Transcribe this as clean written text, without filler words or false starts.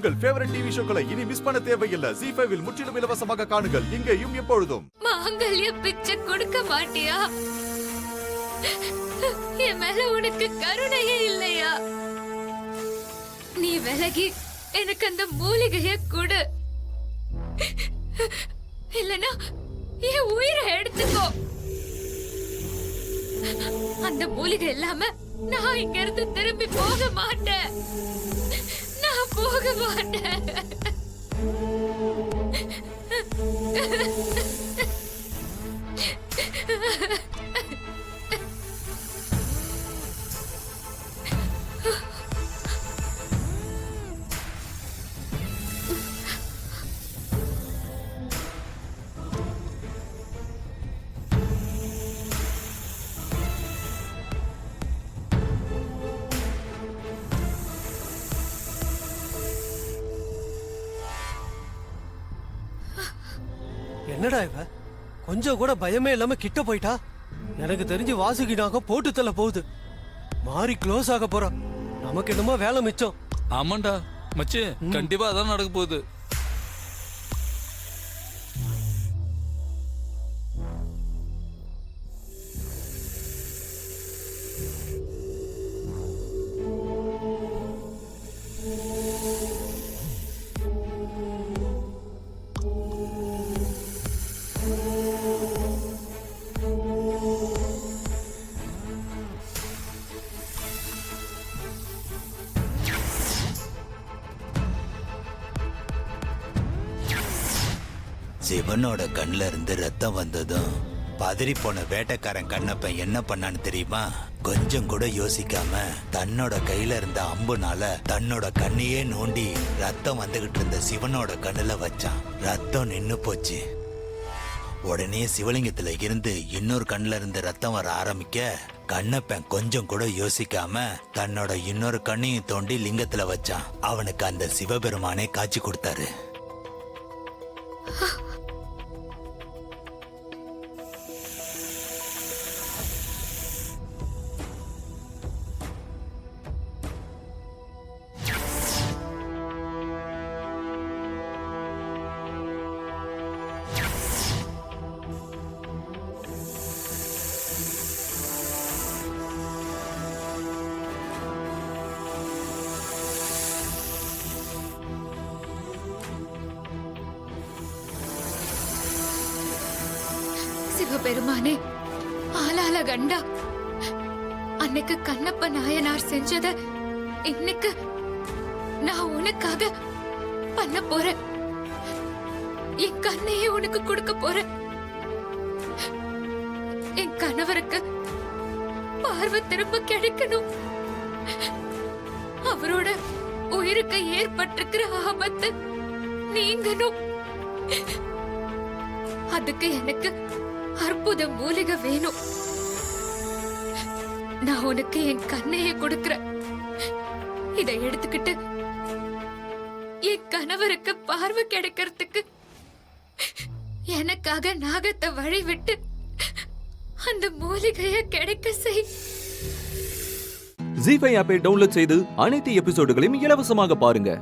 உங்கள் favourite TV ஷோக்களை இனி miss பண்ண தேவையில்லை. ZEE5 இல் முற்றிலும் இலவசமாக காணுங்கள். இங்கேயும் எப்பொழுதும். மாங்கல்ய பிச்சை கொடுக்க மாட்டியா? என் மேல உனக்கு கருணையே இல்லையா? நீ விலகி எனக்கு அந்த மூலிகைய கொடு, இல்லனா என் உயிரை எடுத்துக்கோ. அந்த மூலிகை இல்லாம நான் இங்க இருந்து திரும்பி போக மாட்டேன். நான் போக மாட்டேன். என்னடா இவ கொஞ்சம் கூட பயமே இல்லாம கிட்ட போயிட்டா? எனக்கு தெரிஞ்சு வாசுகி நாக போட்டு தள்ள போகுது. மாறி க்ளோஸ் ஆக போறோம். நமக்கு என்னமோ வேலை மிச்சம். ஆமாண்டா மச்சி, கண்டிப்பா அதான் நடக்க போகுது. சிவனோட கண்ல இருந்து ரத்தம் வந்ததும் பதறி போன வேட்டைக்காரன் கண்ணப்பன் என்ன பண்ணான்னு தெரியுமா? கொஞ்சம் கூட யோசிக்காம தன்னோட கையில இருந்த அம்புனால தன்னோட கண்ணையே நோண்டி ரத்தம் வந்துகிட்டு இருந்த சிவனோட கண்ணுல வச்சான். ரத்தம் நின்னு போச்சு. உடனே சிவலிங்கத்துல இருந்து இன்னொரு கண்ணுல இருந்து ரத்தம் வர ஆரம்பிக்க கண்ணப்பன் கொஞ்சம் கூட யோசிக்காம தன்னோட இன்னொரு கண்ணையும் தோண்டி லிங்கத்துல வச்சான். அவனுக்கு அந்த சிவபெருமானே காட்சி கொடுத்தாரு. சிவபெருமானே, ஆளால கண்டா, அன்னைக்கு கண்ணப்ப நாயனார் செஞ்சத இன்னைக்கு நான் உனக்காக பண்ண போறேன். என் கண்ணையே உனக்கு கொடுக்க போறேன். என் கணவருக்கு பார்வை திரும்ப கிடைக்கணும். அவரோட உயிருக்கு ஏற்பட்டிருக்கிற ஆபத்து நீங்கணும். அதுக்கு எனக்கு அற்புத மூலிகை வேணும். நான் உனக்கு என் கண்ணையை கொடுக்கிறேன். இதை எடுத்துக்கிட்டு என் கணவருக்கு பார்வை கிடைக்கிறதுக்கு எனக்காக நாகத்தை வழி விட்டு அந்த மூலிகையை கிடைக்க செய். ZEE5 ஆப்பை டவுன்லோட் செய்து அனைத்து எபிசோடுகளையும் இலவசமாக பாருங்க.